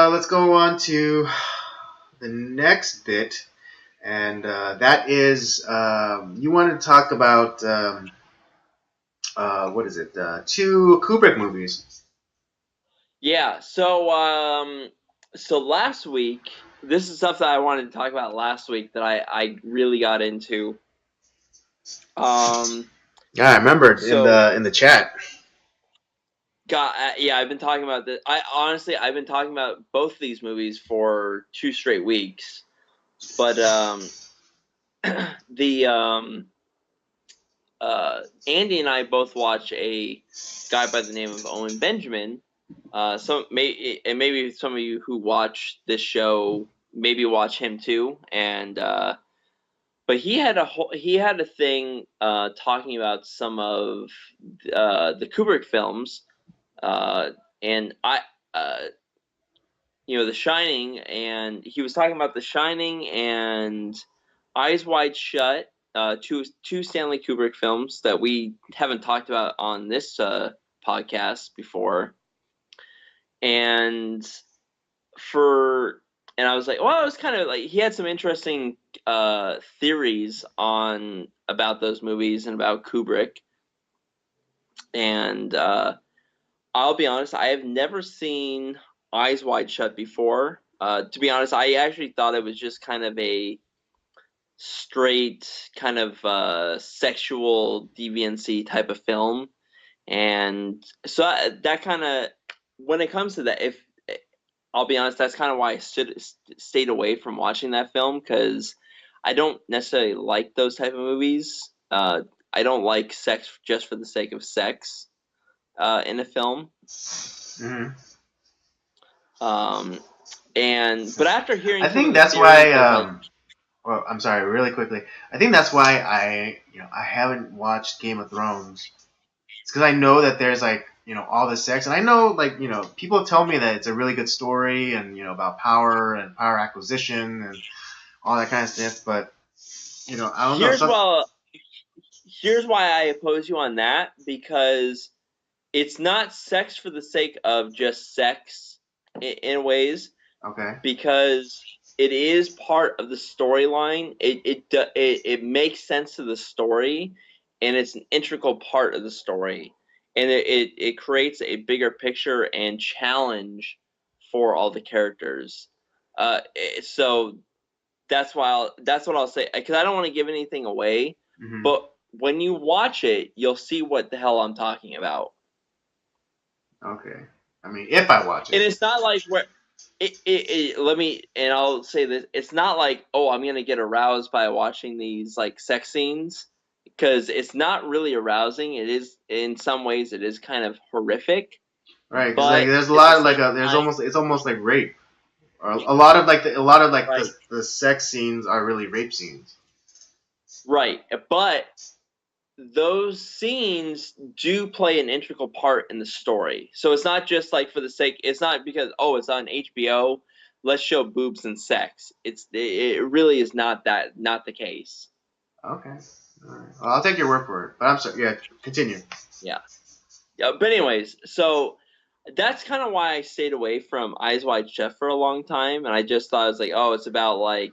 let's go on to the next bit, and that is you wanted to talk about what is it? Two Kubrick movies. Yeah, so last week, this is stuff that I wanted to talk about last week that I really got into. Um, Yeah, I remembered in so the chat. yeah, I've been talking about this. I've been talking about both of these movies for 2 straight weeks. But the Andy and I both watch a guy by the name of Owen Benjamin. Maybe some of you who watch this show maybe watch him too. But he had a thing talking about some of the Kubrick films, and The Shining, and he was talking about The Shining and Eyes Wide Shut, two Stanley Kubrick films that we haven't talked about on this podcast before. And I was like, well, it was kind of like he had some interesting theories on about those movies and about Kubrick. And I'll be honest, I have never seen Eyes Wide Shut before. To be honest, I actually thought it was just kind of a straight kind of sexual deviancy type of film. And so that kind of, when it comes to that, if I'll be honest, that's kind of why I stayed away from watching that film, because I don't necessarily like those type of movies. I don't like sex just for the sake of sex in a film. Mm-hmm. But after hearing I some of think the that's theories why. of like, Well, I'm sorry, really quickly. I think that's why I haven't watched Game of Thrones. It's because I know that there's like all this sex, and I know like people tell me that it's a really good story and about power and power acquisition and all that kind of stuff. But I don't know. here's why here's why I oppose you on that, because it's not sex for the sake of just sex in ways, Okay. because it is part of the storyline. It makes sense to the story, and it's an integral part of the story, and it creates a bigger picture and challenge for all the characters. So that's what I'll say, because I don't want to give anything away, Hmm. but when you watch it, you'll see what the hell I'm talking about. Okay. I mean, if I watch And it. it's not like where let me, and I'll say this, it's not like, oh, I'm gonna get aroused by watching these like sex scenes, because it's not really arousing. It is, in some ways it is kind of horrific, Right, because like but there's a at the lot of like same there's time, almost it's almost like rape. Or a lot of like a lot of like right, the sex scenes are really rape scenes. right, but those scenes do play an integral part in the story. So it's not just like for the sake. It's not because, oh, it's on HBO, let's show boobs and sex. It really is not the case. Okay. All right. Well, I'll take your word for it. But I'm sorry. Yeah. Continue. Yeah. Yeah. But anyways, so that's kind of why I stayed away from Eyes Wide Shut for a long time, and I just thought it was like, oh, it's about like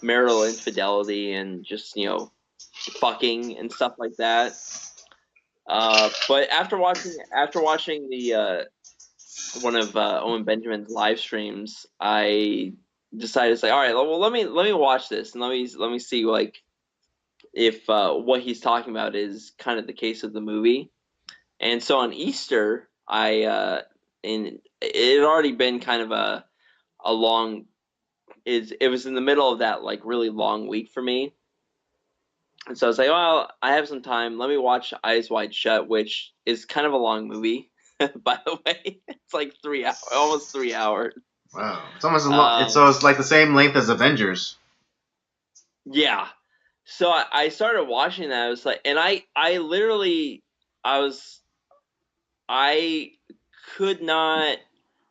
marital infidelity and just fucking and stuff like that. But after watching the one of Owen Benjamin's live streams, I decided to say, all right, well, let me watch this, and let me see like if what he's talking about is kind of the case of the movie. And so on Easter, and it had already been kind of a long, it was in the middle of that like really long week for me. And so I was like, well, I have some time. Let me watch Eyes Wide Shut, which is kind of a long movie, by the way. It's like 3 hours, almost 3 hours. Wow. It's almost a lot. Um, It's like the same length as Avengers. yeah. So I started watching that. I was like, and I literally, I was, I could not,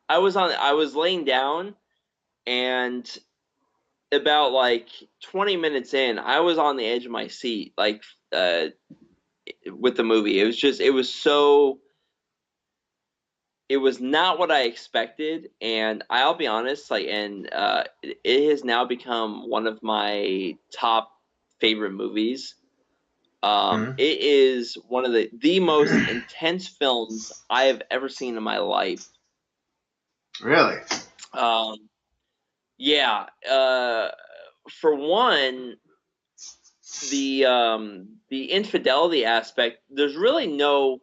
I was laying down, and about like 20 minutes in, I was on the edge of my seat, like, with the movie. It was so it was not what I expected, and I'll be honest, like, and it has now become one of my top favorite movies. Hmm. It is one of the most intense films I have ever seen in my life. Really? Um, yeah, for one, the infidelity aspect. There's really no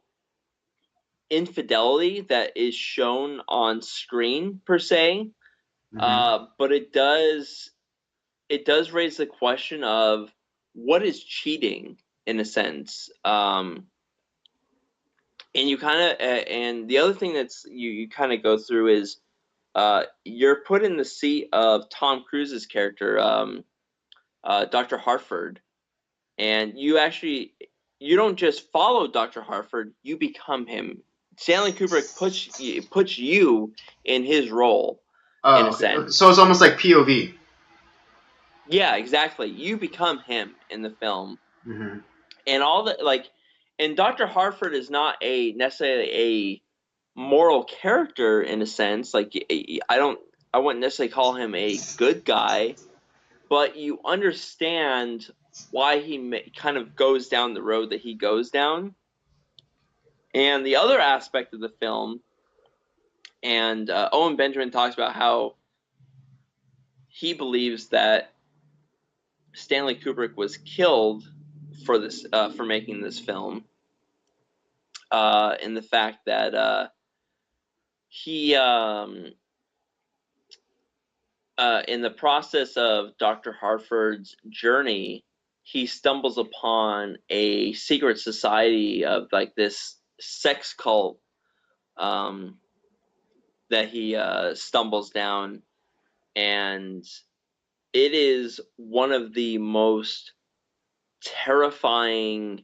infidelity that is shown on screen per se, Hmm. but it does raise the question of what is cheating in a sense. And you kind of and the other thing that's you kind of go through is you're put in the seat of Tom Cruise's character, Dr. Hartford, and you don't just follow Dr. Hartford, you become him. Stanley Kubrick puts you in his role in a Oh, okay. So sense. it's almost like POV. Yeah, exactly. You become him in the film. Hmm. And all that like and Dr. Hartford is not a necessarily a moral character in a sense. Like I wouldn't necessarily call him a good guy, but you understand why he kind of goes down the road that he goes down. And the other aspect of the film, and Owen Benjamin talks about how he believes that Stanley Kubrick was killed for making this film, in the fact that he in the process of Dr. Hartford's journey, he stumbles upon a secret society of like this sex cult, um, that he stumbles down, and it is one of the most terrifying.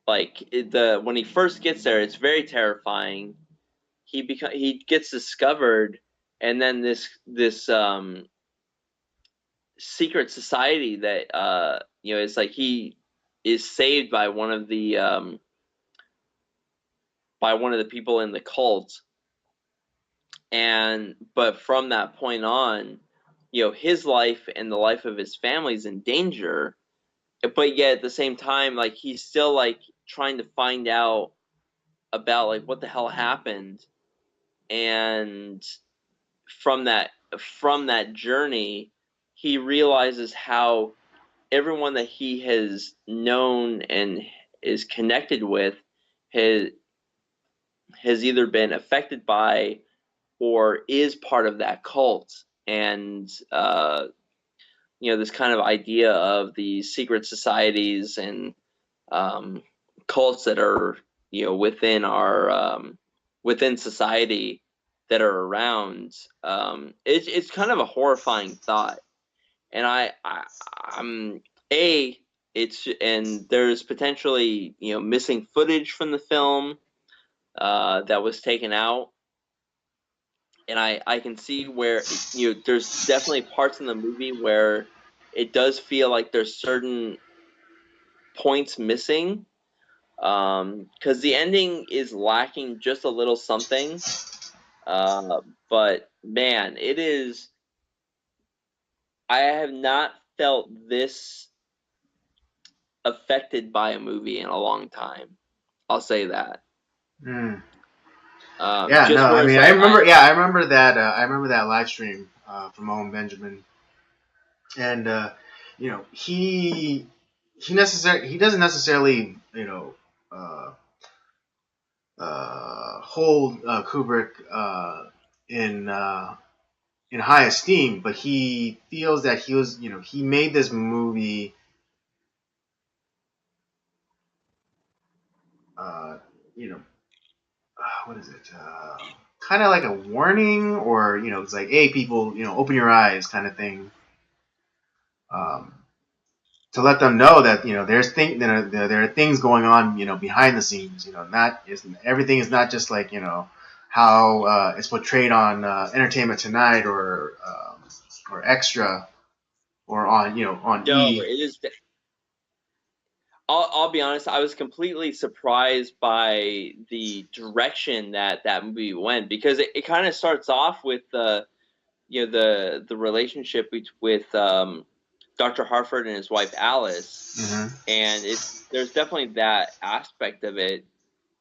Like when he first gets there, it's very terrifying. He gets discovered, and then this secret society that it's like he is saved by one of the people in the cult, and but from that point on, his life and the life of his family is in danger, but yet at the same time, like, he's still like trying to find out about like what the hell happened. And from that journey, he realizes how everyone that he has known and is connected with has either been affected by or is part of that cult. And this kind of idea of these secret societies and um, cults that are within society that are around. It's kind of a horrifying thought, and I'm a it's and there's potentially missing footage from the film that was taken out, and I can see where there's definitely parts in the movie where it does feel like there's certain points missing, because the ending is lacking just a little something. But man, it is. I have not felt this affected by a movie in a long time. I'll say that. Mm. Yeah, no, Just where I it's mean, I like remember. Yeah, I remember that. I remember that live stream from Owen Benjamin, and he doesn't necessarily uh, hold Kubrick in in high esteem, but he feels that he made this movie, uh, you know what is it, kind of like a warning, or it's like, hey, people, open your eyes, kind of thing, um, to let them know that there are things going on, behind the scenes, not is everything is not just like how it's portrayed on Entertainment Tonight, or Extra, or on on no, E. it is. I'll be honest. I was completely surprised by the direction that movie went, because it kind of starts off with the relationship with Dr. Harford and his wife Alice, Mm-hmm. and there's definitely that aspect of it.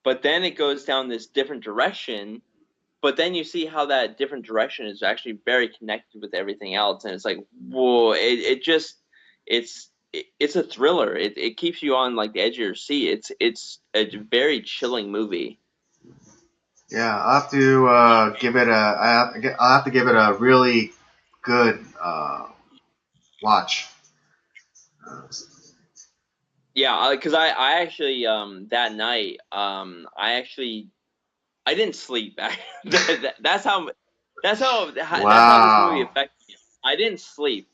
But then it goes down this different direction. But then you see how that different direction is actually very connected with everything else, and it's like, whoa! It's a thriller. It keeps you on like the edge of your seat. It's a very chilling movie. Yeah, I'll have to give it a. I'll have to give it a really good watch. Uh, Yeah, because I actually that night I didn't sleep. That's how this movie wow. affected me. I didn't sleep,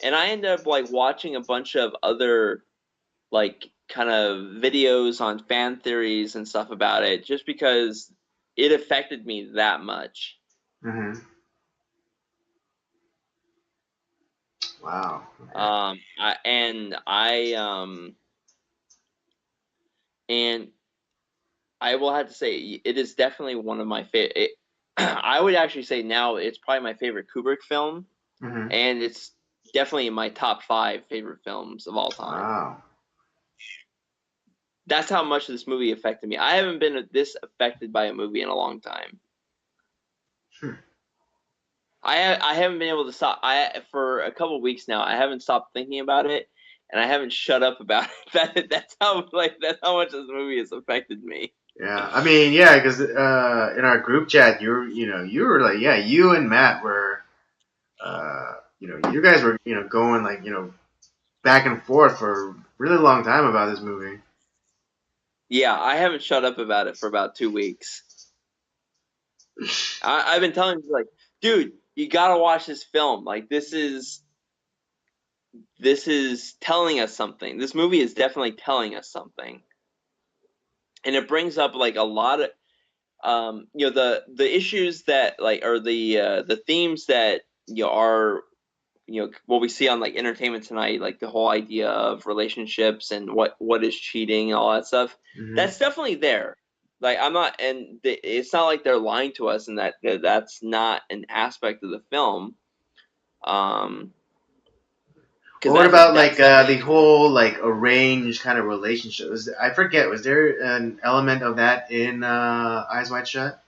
and I ended up like watching a bunch of other like kind of videos on fan theories and stuff about it, just because it affected me that much. Mm-hmm. Wow. Okay. And I will have to say it is definitely one of my favorite. I would actually say now it's probably my favorite Kubrick film, Mm-hmm. and it's definitely in my top 5 favorite films of all time. Wow. That's how much this movie affected me. I haven't been this affected by a movie in a long time. Hmm. I haven't been able to stop. I For a couple of weeks now, I haven't stopped thinking about it, and I haven't shut up about it. That's how much this movie has affected me. Yeah, I mean, yeah, because in our group chat, you were like, yeah, you and Matt were, you guys were, going like, back and forth for a really long time about this movie. Yeah, I haven't shut up about it for about 2 weeks. I've been telling you, like, dude, you gotta watch this film. Like, this is telling us something. This movie is definitely telling us something, and it brings up like a lot of the issues that like or the themes that are what we see on like Entertainment Tonight, like the whole idea of relationships and what is cheating and all that stuff. Hmm. That's definitely there. Like I'm not, and it's not like they're lying to us, and that's not an aspect of the film. Um, because Well, what about like that's definitely the whole like arranged kind of relationship? I forget. Was there an element of that in Eyes Wide Shut?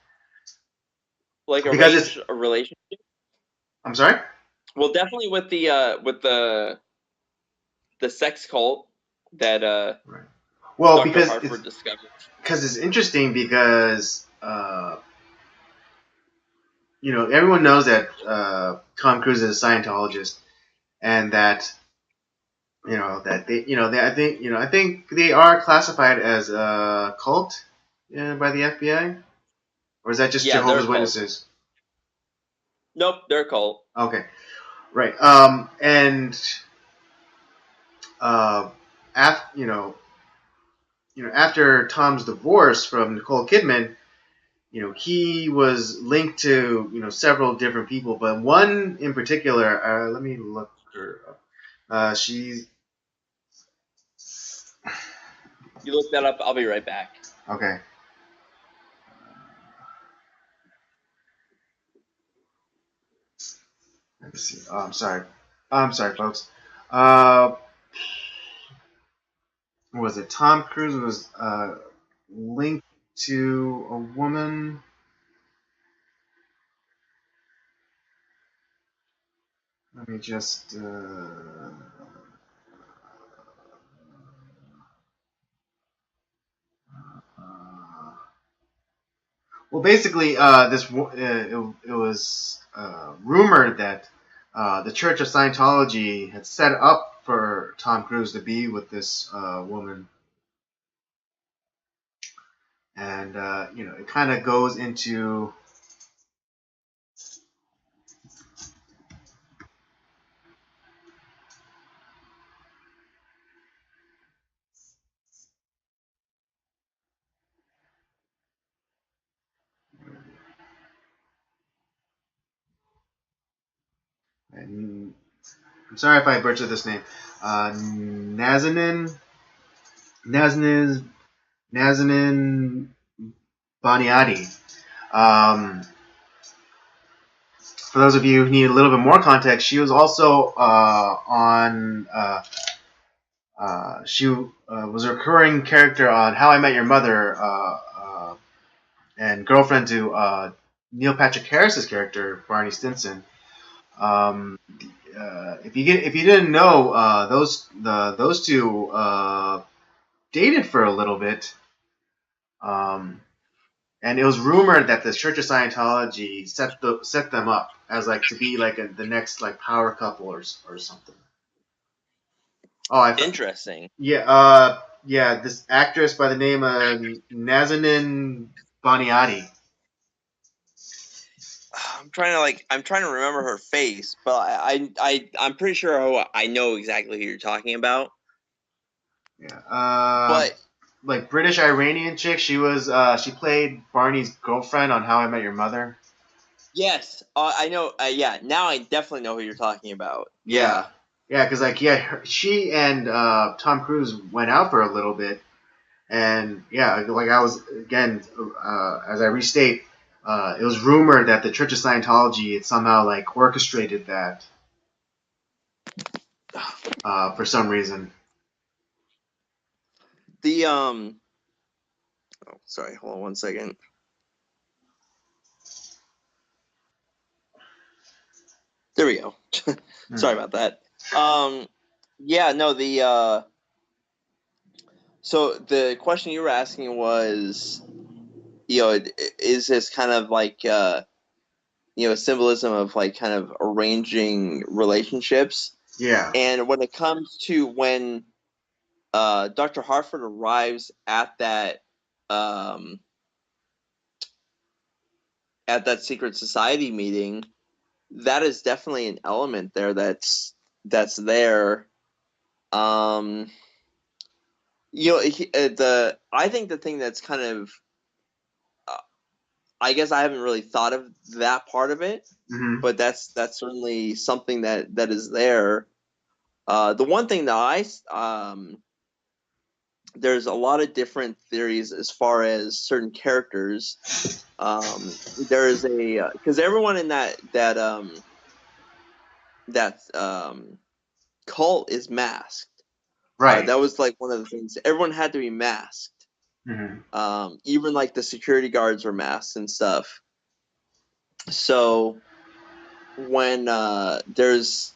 like Because it's. arranged a relationship. I'm sorry. Well, definitely with the sex cult that Right. Well, Dr. because it's Hartford discovered. interesting because everyone knows that Tom Cruise is a Scientologist, and that I think they are classified as a cult by the FBI, or is that just Yeah, they're Jehovah's a cult. Witnesses? Nope, they're a cult. Okay, right. And after after Tom's divorce from Nicole Kidman, he was linked to several different people, but one in particular. Let me look her up. She's You look that up. I'll be right back. okay. Let me see. Oh, I'm sorry. I'm sorry, folks. Uh, what was it? Tom Cruise was linked to a woman. Let me just. Uh, well, basically, it was rumored that the Church of Scientology had set up for Tom Cruise to be with this woman, and it kind of goes into. And I'm sorry if I butchered this name. Nazanin Nazanin Nazanin Baniati. Um, for those of you who need a little bit more context, she was also on. She was a recurring character on How I Met Your Mother, and girlfriend to Neil Patrick Harris's character Barney Stinson. Um, if you didn't know, those two dated for a little bit. Um, and it was rumored that the Church of Scientology set them up as like to be like the next like power couple or something. Oh, Interesting. yeah, yeah, this actress by the name of Nazanin Baniati. I'm trying to remember her face, but I'm pretty sure I know exactly who you're talking about. Yeah, But like British Iranian chick. She played Barney's girlfriend on How I Met Your Mother. yes, I know. Yeah, now I definitely know who you're talking about. Yeah, Yeah. yeah, because like she and Tom Cruise went out for a little bit, and yeah, like I was again as I restate, it was rumored that the Church of Scientology had somehow like orchestrated that for some reason. The oh, sorry, hold on one second. There we go. Sorry about that. Yeah, no, so the question you were asking was, is this kind of like symbolism of like kind of arranging relationships? Yeah. And when it comes to when Dr. Hartford arrives um, at that secret society meeting, that is definitely an element there that's there. Um, I think the thing that's kind of I guess I haven't really thought of that part of it, Mm-hmm. but that's certainly something that is there. The one thing that there's a lot of different theories as far as certain characters. There is a because everyone in that cult is masked. Right. That was like one of the things. Everyone had to be masked. Mm-hmm. Even like the security guards were masked and stuff. So when there's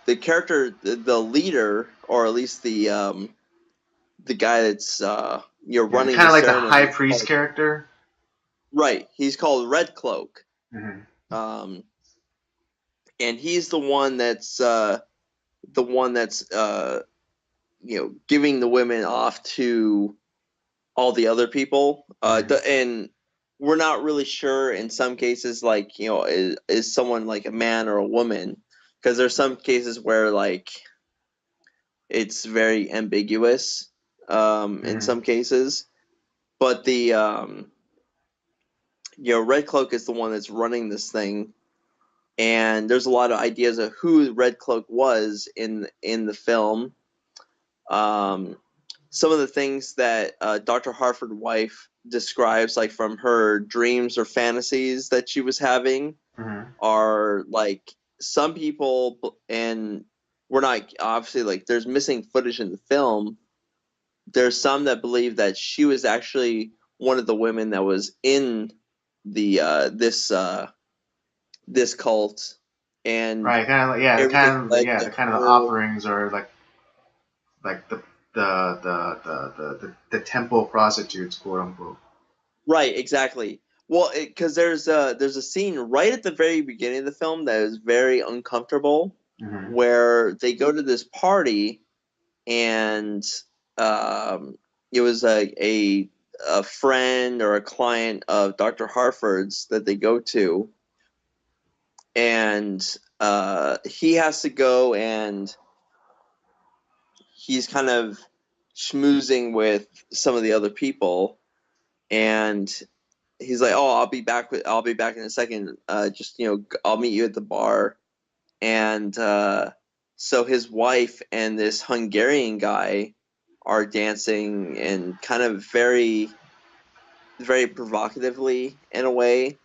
the character, the leader, or at least the guy that's Yeah, running kind the of like the high ceremony. priest character. Right, he's called Red Cloak, Mm-hmm. um, and he's the one that's giving the women off to all the other people. Mm-hmm. And we're not really sure in some cases, like is someone like a man or a woman? Because there's some cases where like it's very ambiguous in Mm-hmm. some cases. But the Red Cloak is the one that's running this thing, and there's a lot of ideas of who Red Cloak was in the film. Um, some of the things that Dr. Hartford wife describes, like from her dreams or fantasies that she was having, Mm-hmm. are like some people, and we're not obviously like there's missing footage in the film. There's some that believe that she was actually one of the women that was in the this cult, and Right. Kind of like yeah, everything led the to kind of the her. offerings or like the temple prostitutes, quote unquote. Right, exactly. Well, because there's a scene right at the very beginning of the film that is very uncomfortable, Mm-hmm. where they go to this party, and um, it was a friend or a client of Dr. Harford's that they go to, and he has to go, and he's kind of schmoozing with some of the other people, and he's like, "Oh, I'll be back in a second. Just I'll meet you at the bar." And so his wife and this Hungarian guy are dancing and kind of very, very provocatively in a way.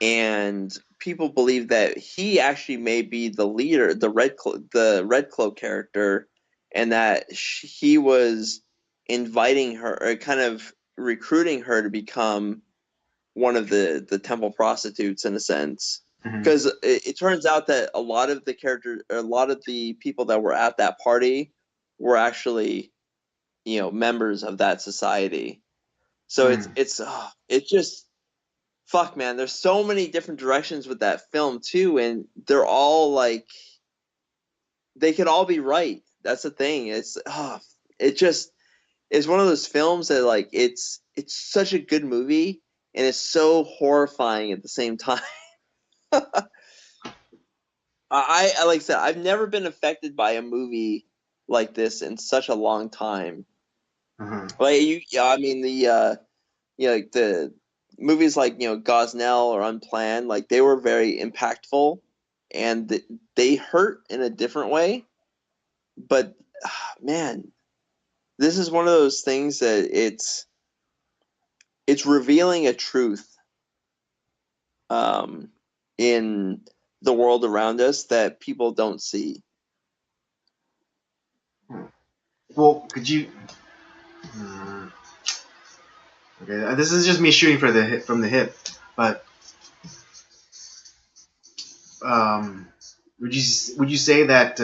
And people believe that he actually may be the leader, the Red Cloak character, and that he was inviting her, or kind of recruiting her to become one of the temple prostitutes in a sense. Hmm. Because it turns out that a lot of the characters, a lot of the people that were at that party were actually, members of that society. So Mm. it's just fuck, man. There's so many different directions with that film too, and they're all like they could all be right. That's the thing. It just is one of those films that like it's such a good movie and it's so horrifying at the same time. I like I said, I've never been affected by a movie like this in such a long time. Hmm. Like yeah, I mean like the movies like Gosnell or Unplanned, like they were very impactful, and they hurt in a different way. But man, this is one of those things that it's revealing a truth um, in the world around us that people don't see. Well, could you? Mm, okay, this is just me shooting for the hip, from the hip, but um, would you say that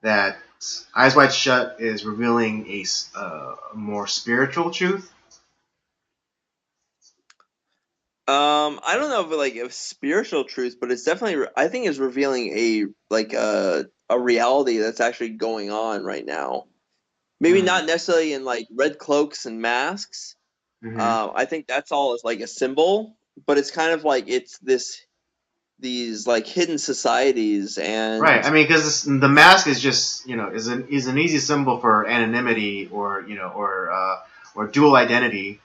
that Eyes Wide Shut is revealing a more spiritual truth? I don't know if like a spiritual truth, but it's definitely I think it's revealing a reality that's actually going on right now. Maybe Mm. not necessarily in like red cloaks and masks. Hmm. I think that's all is like a symbol, but it's kind of like it's these like hidden societies Right. and I mean, because the mask is just is an easy symbol for anonymity or dual identity.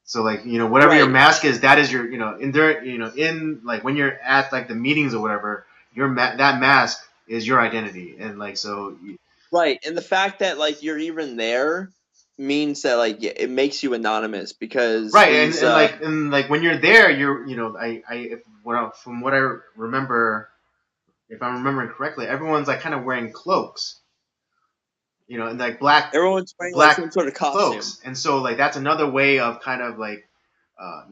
So like whatever your right, mask is, that is your in there in like when you're at like the meetings or whatever, that mask is your identity, and like so. right, and the fact that like you're even there means that like it makes you anonymous because Right, these and like when you're there, you're from what I remember, if I'm remembering correctly, everyone's like kind of wearing cloaks, and like everyone's wearing like black some sort of costume. cloaks, and so like that's another way of kind of like an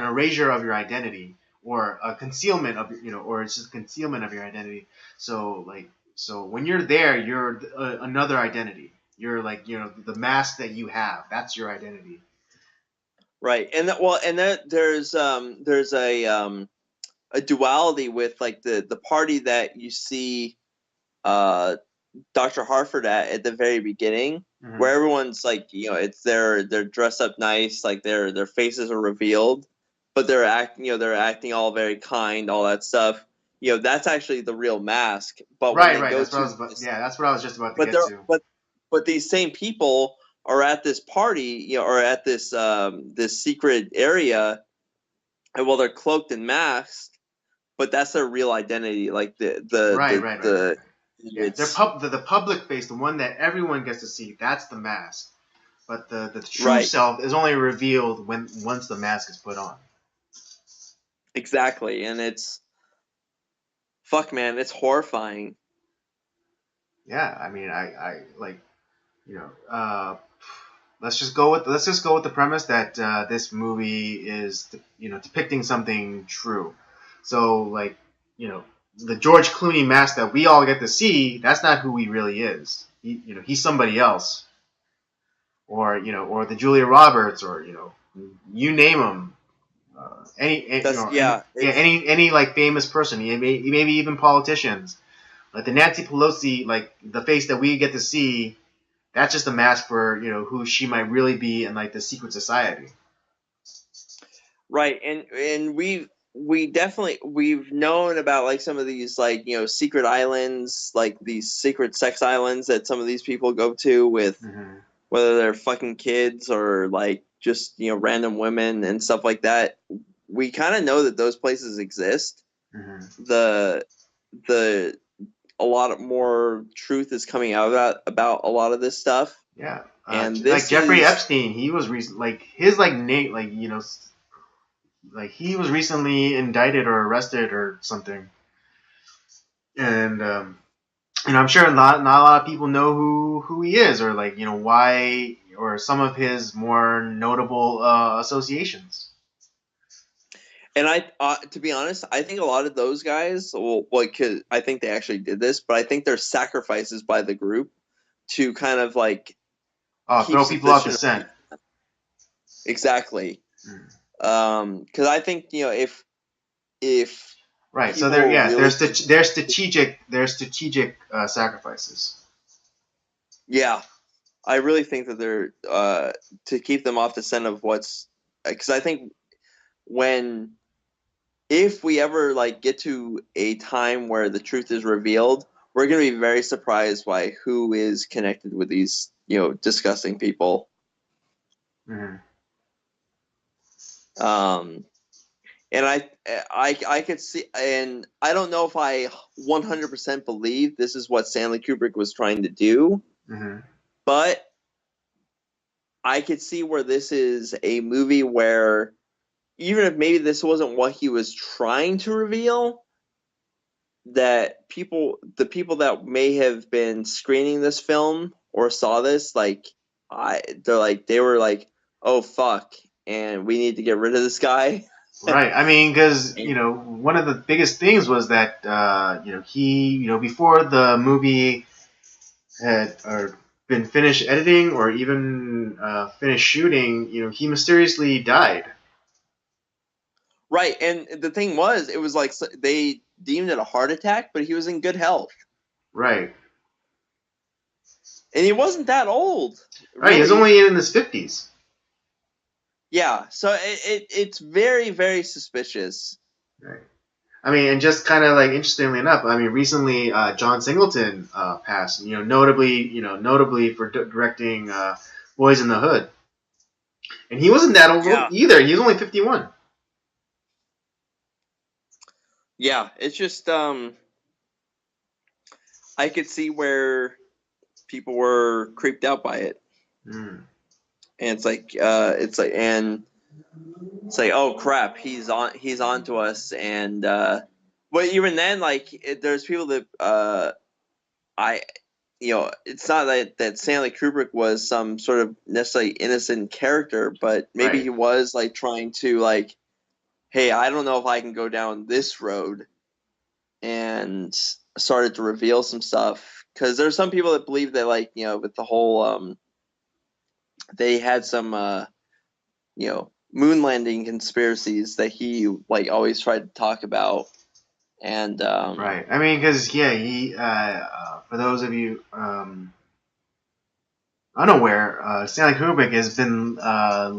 erasure of your identity, or a concealment of or it's just concealment of your identity. So like when you're there, you're another identity. You're like the mask that you have. That's your identity. Right, and that well, and that there's a duality with like the party that you see uh Dr. Harford at the very beginning, Hmm. where everyone's like, it's they're dressed up nice, like their faces are revealed, but they're acting all very kind, all that stuff. That's actually the real mask. But when Right, they right. go That's what I to was. this, Yeah, that's what I was just about to but get they're to. but these same people are at this party, or at this secret area, and well, they're cloaked and masked, but that's their real identity. Like Right, right, right, right, right. Yeah, it's the public face, the one that everyone gets to see. That's the mask. But the true right, self is only revealed once the mask is put on. exactly, and it's fuck, man, it's horrifying. Yeah, I mean, I like you know. Let's just go with the premise that this movie is depicting something true. So like the George Clooney mask that we all get to see, that's not who he really is. He's somebody else, or the Julia Roberts, or you name him. That's Yeah, it's any like famous person, maybe even politicians, like the Nancy Pelosi, like the face that we get to see, that's just a mask for who she might really be in like the secret society. right, and we've known about like some of these like secret islands, like these secret sex islands that some of these people go to with Hmm. whether they're fucking kids or like just random women and stuff like that. We kind of know that those places exist. Hmm. The the a lot more truth is coming out about a lot of this stuff. Yeah, And like this Jeffrey is Epstein, he was like his like Nate, like like he was recently indicted or arrested or something, and I'm sure not a lot of people know who he is, or like why, or some of his more notable associations. and to be honest, I think a lot of those guys, well, cause I think they actually did this, but I think they're sacrifices by the group to kind of like keep Throw people off the suspicion. scent. Exactly. Mm. Because I think if Right. So people really, they're strategic sacrifices. yeah, I really think that they're to keep them off the scent of what's, because I think when if we ever like get to a time where the truth is revealed, we're going to be very surprised by who is connected with these disgusting people. Mm-hmm. Um, and I could see, and I don't know if I 100% believe this is what Stanley Kubrick was trying to do, Mm-hmm. but I could see where this is a movie where even if maybe this wasn't what he was trying to reveal, that the people that may have been screening this film or saw this, like they were like, oh fuck, and we need to get rid of this guy. Right. I mean, because And, one of the biggest things was that he before the movie had or been finished editing or even finished shooting, he mysteriously died. right, and the thing was, it was like they deemed it a heart attack, but he was in good health, Right. and he wasn't that old, Right. He was really. only in his 50s. Yeah, so it's very, very suspicious. Right. I mean, and just kind of like interestingly enough, I mean, recently John Singleton passed. Notably for directing Boys in the Hood, and he wasn't that old Yeah, either. He was only 51. yeah, it's just I could see where people were creeped out by it, Mm. and and it's like, oh crap, he's on to us, and but even then, like there's people that I it's not that Stanley Kubrick was some sort of necessarily innocent character, but maybe Right. he was like trying to like, hey, I don't know if I can go down this road, and started to reveal some stuff because there's some people that believe that like with the whole they had some moon landing conspiracies that he like always tried to talk about, and Right. I mean, because yeah, he for those of you unaware, Stanley Kubrick has been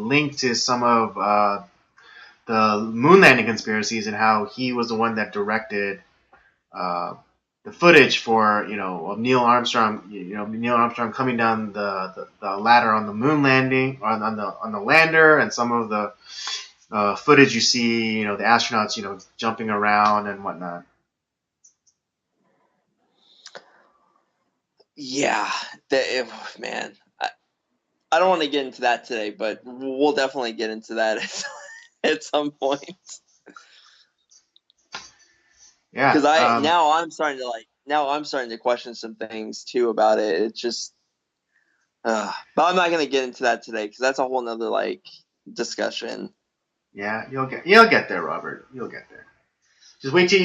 linked to some of the moon landing conspiracies and how he was the one that directed uh, the footage for of Neil Armstrong, Neil Armstrong coming down the ladder on the moon landing on the lander, and some of the footage you see, the astronauts, jumping around and whatnot. yeah, man, I don't want to get into that today, but we'll definitely get into that at some point. Yeah. Because now I'm starting to question some things too about it. It's just, but I'm not gonna get into that today because that's a whole nother like discussion. Yeah, you'll get there, Robert. You'll get there. Just wait till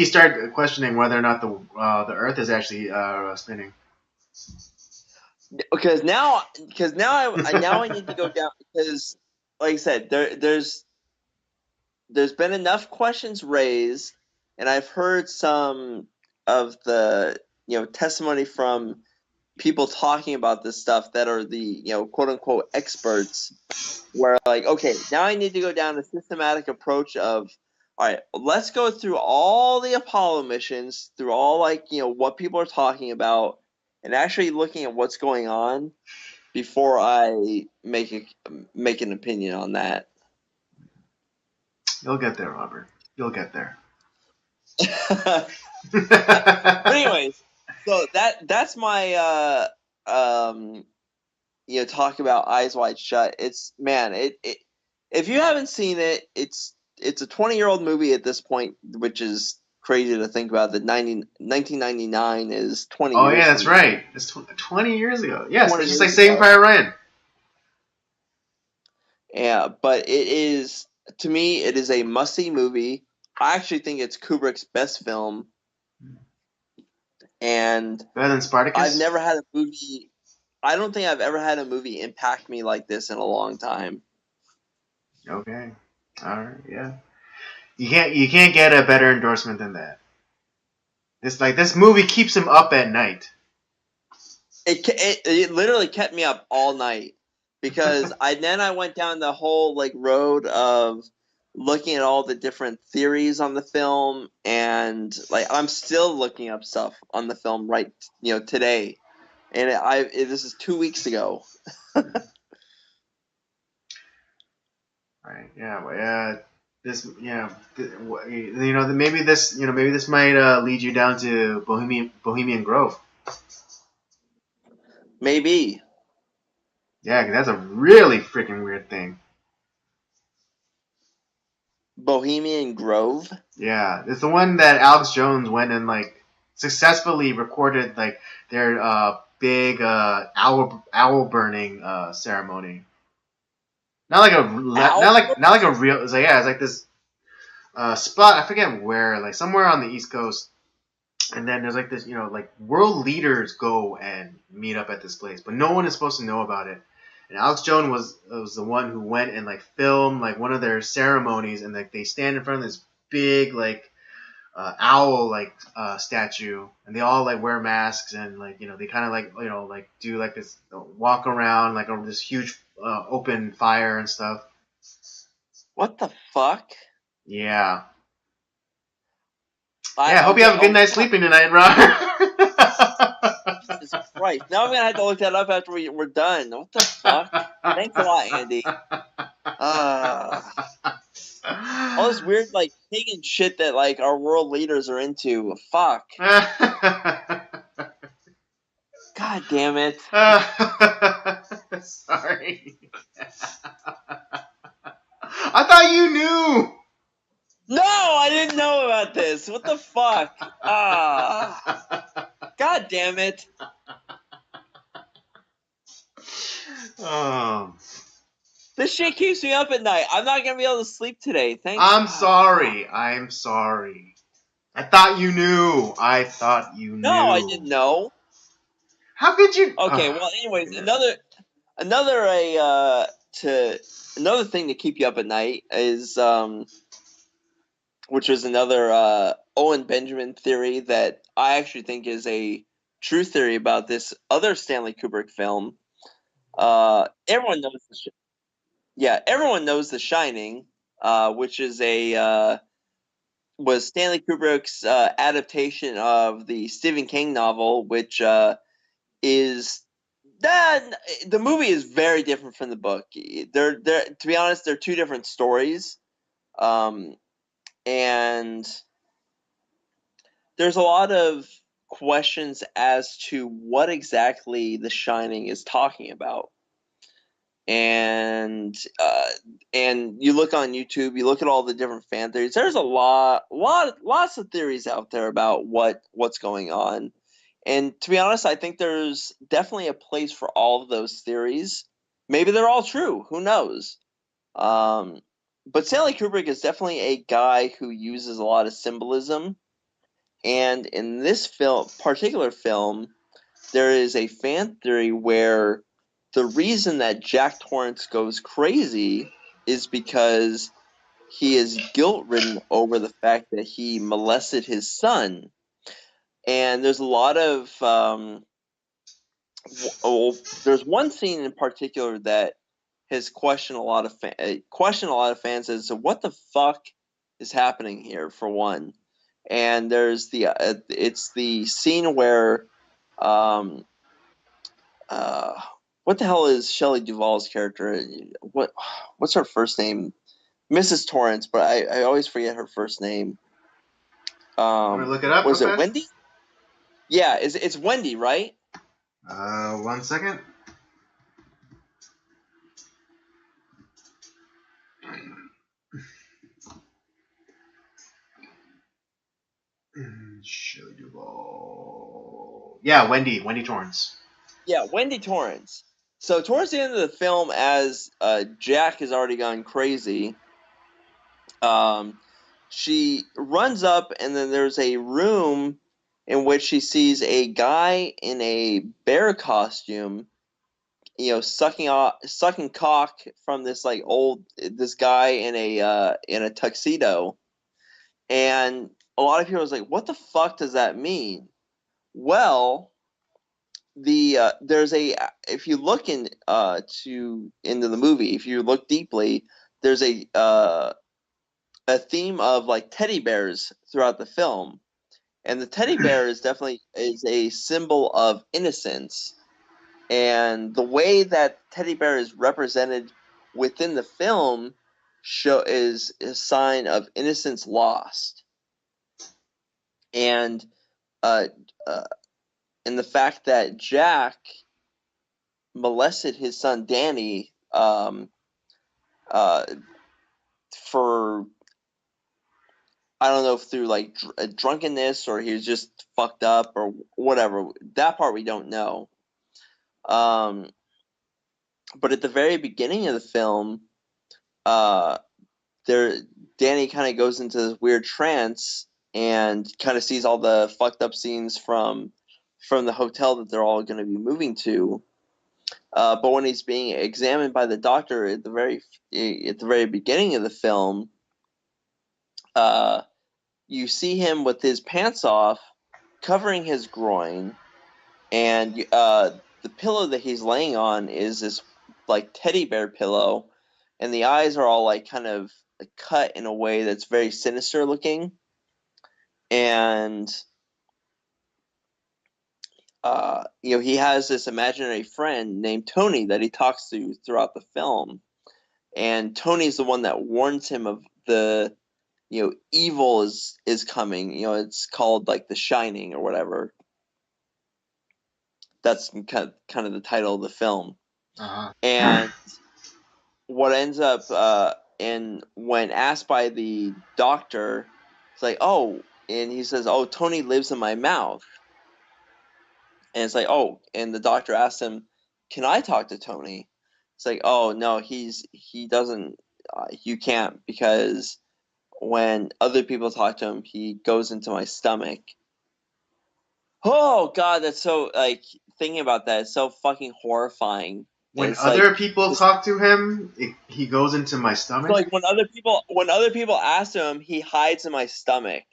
you start questioning whether or not the Earth is actually spinning. Because now I need to go down because, like I said, there's been enough questions raised, and I've heard some of the testimony from people talking about this stuff that are the quote unquote experts. Where like, okay, now I need to go down a systematic approach of, all right, let's go through all the Apollo missions, through all like what people are talking about, and actually looking at what's going on before I make an opinion on that. You'll get there, Robert. You'll get there. But anyways, so that's my talk about Eyes Wide Shut. It's man, it if you haven't seen it, it's a 20-year-old movie at this point, which is crazy to think about. That 1999 is 20 Oh years yeah, that's from now. right. It's 20 years ago. Yes, 20 that's just like years Saving ago. Private Ryan. Yeah, but it is, to me, it is a must-see movie. I actually think it's Kubrick's best film, and Better than I've Spartacus. never had a movie. I don't think I've ever had a movie impact me like this in a long time. Okay. All right. Yeah. You can't get a better endorsement than that. This movie keeps him up at night. It literally kept me up all night because I went down the whole like road of looking at all the different theories on the film, and like I'm still looking up stuff on the film right today, and this is 2 weeks ago. Right. Yeah. Well, yeah. This. Yeah. Maybe this might lead you down to Bohemian Grove. Maybe Yeah, 'cause that's a really freaking weird thing. Bohemian Grove. Yeah, it's the one that Alex Jones went and like successfully recorded like their big owl burning ceremony. Ow! Not like a real. It's like yeah, it's like this spot. I forget where, like somewhere on the East Coast. And then there's like this, like world leaders go and meet up at this place, but no one is supposed to know about it. And Alex Jones was the one who went and like filmed like one of their ceremonies, and like they stand in front of this big like owl like statue, and they all like wear masks, and like they kind of like like do like this walk around like over this huge open fire and stuff. What the fuck? Yeah, I yeah. Hope you okay. have a good Oh night's fuck! sleeping tonight, Rob. Jesus Christ! Now I'm gonna have to look that up after we're done. What the fuck? Thanks a lot, Andy. Uh all this weird like pagan shit that like our world leaders are into. Fuck. God damn it. Sorry. I thought you knew. No, I didn't know about this. What the fuck? God damn it. um, This shit keeps me up at night. I'm not gonna be able to sleep today. Thanks. I'm sorry. I'm sorry. I thought you knew. I thought you No, I knew. didn't know. How could you? Okay, well anyways, Goodness. another to another thing to keep you up at night is which was another Owen Benjamin theory that I actually think is a true theory about this other Stanley Kubrick film. Everyone knows everyone knows The Shining, which is a was Stanley Kubrick's adaptation of the Stephen King novel, which is the movie is very different from the book. They're to be honest, they're two different stories, um, and there's a lot of questions as to what exactly The Shining is talking about. And you look on YouTube, you look at all the different fan theories. There's lots of theories out there about what's going on. And to be honest, I think there's definitely a place for all of those theories. Maybe they're all true. Who knows? But Stanley Kubrick is definitely a guy who uses a lot of symbolism. And in this particular film, there is a fan theory where the reason that Jack Torrance goes crazy is because he is guilt-ridden over the fact that he molested his son. And there's a lot of there's one scene in particular that has questioned a lot of fans as to what the fuck is happening here, for one. And there's it's the scene where um, uh, what the hell is Shelley Duvall's character? What's her first name? Mrs. Torrance, but I always forget her first name. Want me to look it up real Was it fast? Wendy? Yeah, it's Wendy, right? 1 second. Shelley Duvall. Yeah, Wendy Torrance. Yeah, Wendy Torrance. So towards the end of the film, as Jack has already gone crazy, she runs up, and then there's a room in which she sees a guy in a bear costume, sucking cock from this guy in a tuxedo, and a lot of people was like, "What the fuck does that mean?" Well, there's a if you look into the movie, if you look deeply, there's a theme of like teddy bears throughout the film, and the teddy bear is a symbol of innocence, and the way that teddy bear is represented within the film is a sign of innocence lost, and uh, uh, and the fact that Jack molested his son Danny uh, for I don't know if through like drunkenness or he was just fucked up or whatever. That part we don't know. Um, but at the very beginning of the film, uh, there Danny kind of goes into this weird trance and kind of sees all the fucked up scenes from the hotel that they're all going to be moving to. But when he's being examined by the doctor at the very beginning of the film, uh, you see him with his pants off, covering his groin, and the pillow that he's laying on is this like teddy bear pillow, and the eyes are all like kind of cut in a way that's very sinister looking, and he has this imaginary friend named Tony that he talks to throughout the film, and Tony's the one that warns him of the evil is coming. It's called like The Shining or whatever. That's kind of the title of the film. Uh-huh. And what ends up and when asked by the doctor, it's like, oh, and he says, oh, Tony lives in my mouth. And it's like, oh, and the doctor asks him, can I talk to Tony? It's like, oh no, he doesn't. You can't, because when other people talk to him, he goes into my stomach. Oh God, that's so like thinking about that is so fucking horrifying. When It's like other people this, talk to him, he goes into my so stomach. like when other people ask him, he hides in my stomach.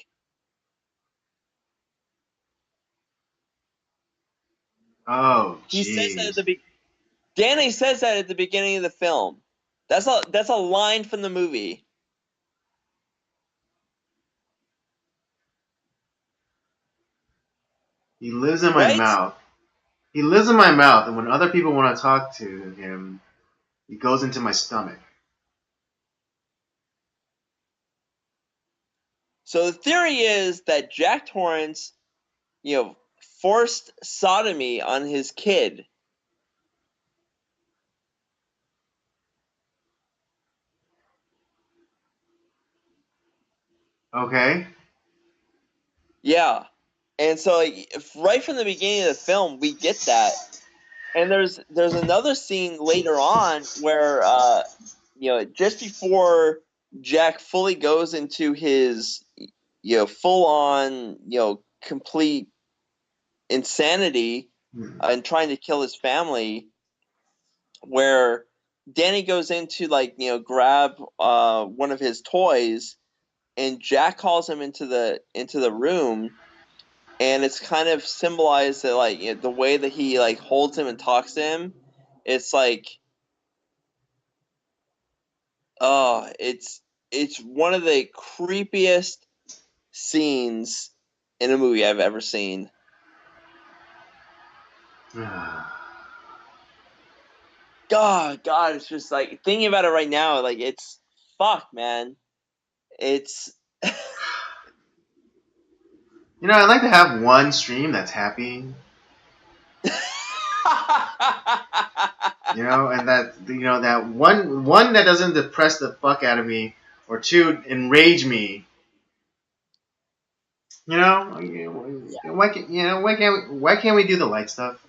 Oh, He says that at jeez. Danny says that at the beginning of the film. That's a line from the movie, He lives in my right? mouth. He lives in my mouth, and when other people want to talk to him, he goes into my stomach. So the theory is that Jack Torrance, you know, forced sodomy on his kid. Okay. Yeah. And so like, right from the beginning of the film, we get that. And there's another scene later on where just before Jack fully goes into his full on complete insanity Hmm. and trying to kill his family, where Danny goes in to grab one of his toys, and Jack calls him into the room, and it's kind of symbolized that the way that he like holds him and talks to him, it's like it's one of the creepiest scenes in a movie I've ever seen. God, it's just like thinking about it right now, like it's fuck, man. It's You know, I'd like to have one stream that's happy. You know, and that that one that doesn't depress the fuck out of me, or two enrage me. You know, why can't we do the light stuff?